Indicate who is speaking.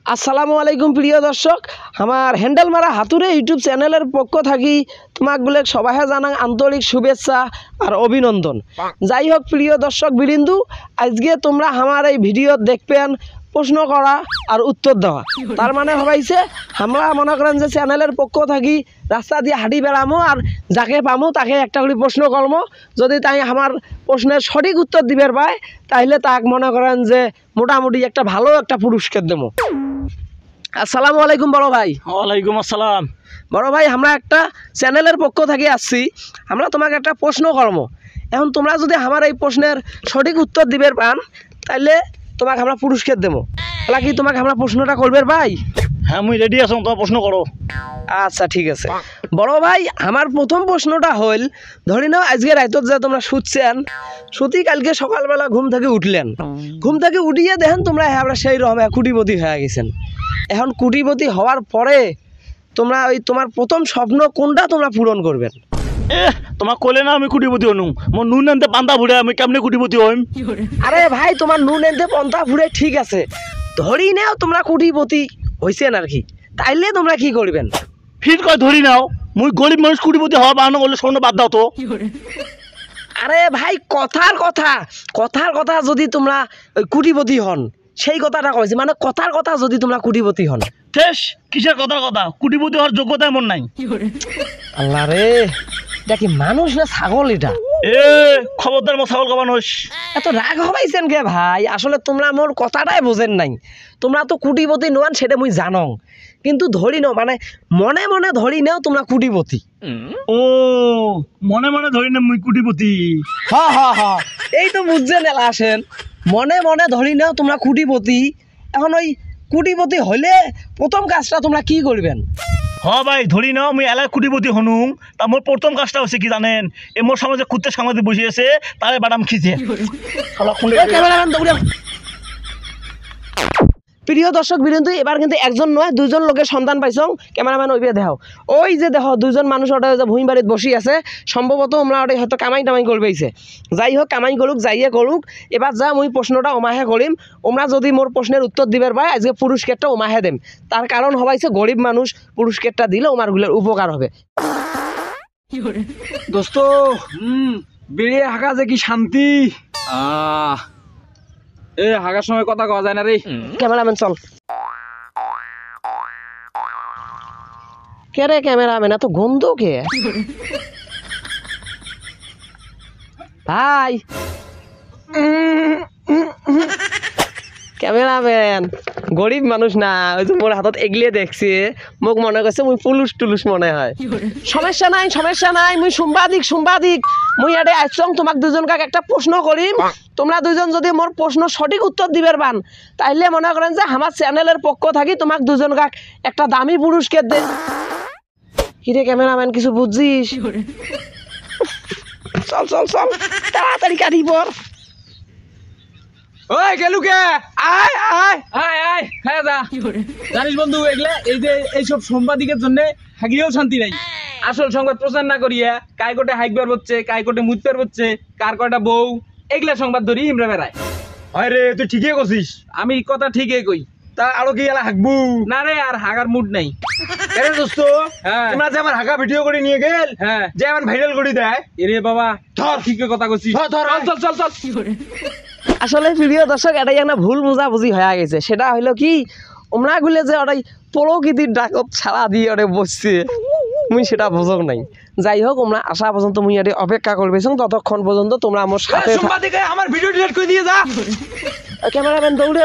Speaker 1: আসসালামু আলাইকুম প্রিয় দর্শক, আমার হ্যান্ডেল মারা হাতুরে ইউটিউব চ্যানেলের পক্ষ থাকি তোমাকগুলো সবাই জানাং আন্তরিক শুভেচ্ছা আর অভিনন্দন। যাই হোক প্রিয় দর্শক বিরিন্দু, আজকে তোমরা আমার এই ভিডিও দেখবেন প্রশ্ন করা আর উত্তর দেওয়া। তার মানে হবাইছে আমরা মনে করেন যে চ্যানেলের পক্ষ থাকি রাস্তা দিয়ে হাঁটি বেড়ামো আর যাকে পামো তাকে একটা করে প্রশ্ন করবো। যদি তাই আমার প্রশ্নের সঠিক উত্তর দিবার পায় তাহলে তাক মনে করেন যে মোটামুটি একটা ভালো একটা পুরস্কার দেবো। আসসালামু আলাইকুম বড় ভাই।
Speaker 2: ওয়ালাইকুম আসসালাম।
Speaker 1: বড় ভাই, আমরা একটা চ্যানেলের পক্ষ থেকে আসছি, আমরা তোমাকে একটা প্রশ্ন করবো। এখন তোমরা যদি আমার এই প্রশ্নের সঠিক উত্তর দিবের পান তাহলে তোমাকে আমরা পুরস্কার দেবো। তাহলে কি তোমাকে আমরা প্রশ্নটা করবেন ভাই?
Speaker 2: হ্যাঁ, মুই রেডি আছো, তোমার প্রশ্ন করো।
Speaker 1: আচ্ছা ঠিক আছে বড় ভাই, আমার প্রথম প্রশ্নটা হইল, ধরি নাও আজকে রাইতত যে তোমরা শুচ্ছেন, শুতি কালকে সকালবেলা ঘুম থেকে উঠলেন, ঘুম থেকে উঠিয়ে দেখেন তোমরা আমরা সেই রকম কুটিপতি হয়ে গেছেন। এখন কুটিপতি হওয়ার পরে তোমরা ওই তোমার প্রথম স্বপ্ন কোনটা তোমরা পূরণ করবেন?
Speaker 2: তোমার কইলে না আমি কুটিপতি হনুম, মোর নুন আনতে পান্তা ফুড়ে আমি কেমনে কুটিপতি হইম?
Speaker 1: আরে ভাই, তোমার নুন এনতে পন্থা ফুড়ে ঠিক আছে, ধরি নাও তোমরা কুটিপতি হইছেন আর কি, তাইলে তোমরা কি করবেন?
Speaker 2: ফির কয় ধরি নাও, মুই গরিব মানুষ কুটিপতি হওয়া বানানো বলে স্বর্ণ বাদ দাও তো।
Speaker 1: আরে ভাই, কথার কথা যদি তোমরা ওই কুটিপতি হন সেই কথাটা কইছি, মানে কথার কথা যদি তোমরা কুটিপতি হন।
Speaker 2: ঠেস কিসের কথা কুটিপতি হওয়ার যোগ্যতা এমন নাই।
Speaker 1: আল্লাহ রে, এটা কি মানুষ না ছাগল? এটা
Speaker 2: খবরদার মো ছাগল মানুষ।
Speaker 1: এত রাগ হবাইছেন কে ভাই? আসলে তোমরা মোর কথাটাই বোঝেন নাই। তোমরা তো কুটিপতি নোয়ান সেটা মুই জানো, কিন্তু ধরি নাও মানে মনে মনে ধরি নাও তোমরা কুটিপতি।
Speaker 2: ও মনে মনে ধরি না মুই কুটিপতি।
Speaker 1: হ্যাঁ, এই তো বুঝছেন এলা আসেন, মনে মনে ধরি নাও তোমরা কুটিপতি। এখন ওই কুটিপতি হইলে প্রথম কাজটা তোমরা কি করবেন?
Speaker 2: ভাই ধরি নাও মুই এলাকায় কুটিপতি হনুম, তা মোর প্রথম কাজটা হচ্ছে কি জানেন? এ মোর সমাজে কুত্তের সমাজে বসে আছে, তারে বাদাম খিচে।
Speaker 1: প্রিয় দর্শক বিন্দু, এবার কিন্তু একজন নয় দুইজন লোকের সন্ধান পাইছং। ক্যামেরাম্যান ওইবে দেখাও, ওই যে দেখো দুইজন মানুষ ওটা যে ভূমি বাড়িতে বসি আছে, সম্ভবত আমরা ওটা হয়তো কামাই টামাই করবেইছে। যাই হোক, কামাই করুক যাইয়ে করুক, এবার যা মুই প্রশ্নটা ওমাহে করিম, ওমরা যদি মোর প্রশ্নের উত্তর দিবার পায় আজকে পুরস্কারটা ওমাহে দেম। তার কারণ হবাইছে গরিব মানুষ পুরস্কারটা দিলে ওমারগুলোর উপকার হবে।
Speaker 3: দোস্ত বেরিয়ে হাঁকা যে কি শান্তি। এ হাঁকার সময় কথা কওয়া যায় না রে।
Speaker 1: ক্যামেরাম্যান চল। কে রে ক্যামেরাম্যান, এত গন্ধ কে ভাই? ক্যামেরাম্যান গরিব মানুষ না, ওই যে মোর হাতত এগলিয়ে দেখছি, মোক মনে করছে মুই পুলুস টুলুস মনে হয়। সমস্যা নাই, মুই সাংবাদিক মুই এডে আইছং তোমাক দুজনকে একটা প্রশ্ন করিম। তোমরা দুজন যদি মোর প্রশ্ন সঠিক উত্তর দিবার পান তাইলে মনে করেন যে আমার চ্যানেলের পক্ষ থাকি তোমাক দুজনকে একটা দামি পুরস্কার দে। কিরে ক্যামেরাম্যান, কিছু বুঝছিস? চল তাড়াতাড়ি কাটি পর।
Speaker 3: ওই গেলুকে আয় আয় আয় আয় হ্যাঁ যা। জানিস বন্ধু, এগুলা এই যে এইসব সাংবাদিকের জন্য হাগিয়েও শান্তি নাই। আসল সংবাদ প্রচার না করিয়া কাই কোটে হাইকবার হচ্ছে, কাই কোটে মুতবার হচ্ছে, কার কয়টা বউ, এগুলা সংবাদ ধরি ইমরা বেড়ায়।
Speaker 2: হয় রে, তুই ঠিকই করছিস।
Speaker 3: আমি কথা ঠিকই কই।
Speaker 2: তা আরো কি এলা হাঁকবু?
Speaker 3: না রে, আর হাগার মুড নাই।
Speaker 2: এরে দোস্ত,
Speaker 3: হ্যাঁ
Speaker 2: তোমরা যে আমার হাঁকা ভিডিও করে নিয়ে গেল,
Speaker 3: হ্যাঁ
Speaker 2: যে আমার ভাইরাল করে দেয়।
Speaker 3: এরে বাবা,
Speaker 2: ধর
Speaker 3: ঠিকই কথা কইছিস।
Speaker 2: ধর
Speaker 3: চল।
Speaker 1: আসলে প্রিয় দর্শক, এটাই একটা ভুল বোঝাবুঝি হয়ে গেছে। সেটা হইলো কি, ওমরা গুলে যে ওটাই প্রকৃতির ডাকত ছাড়া দিয়ে ওটা বসছে, মুই সেটা বুঝক নাই। যাই হোক, ওমরা আসা পর্যন্ত মুই এটা অপেক্ষা করবেছ, ততক্ষণ পর্যন্ত তোমরা আমার সাথে।
Speaker 2: সাংবাদিক আমার ভিডিও ডিলিট করে দিয়ে যা।
Speaker 1: ক্যামেরাম্যান দৌড়ে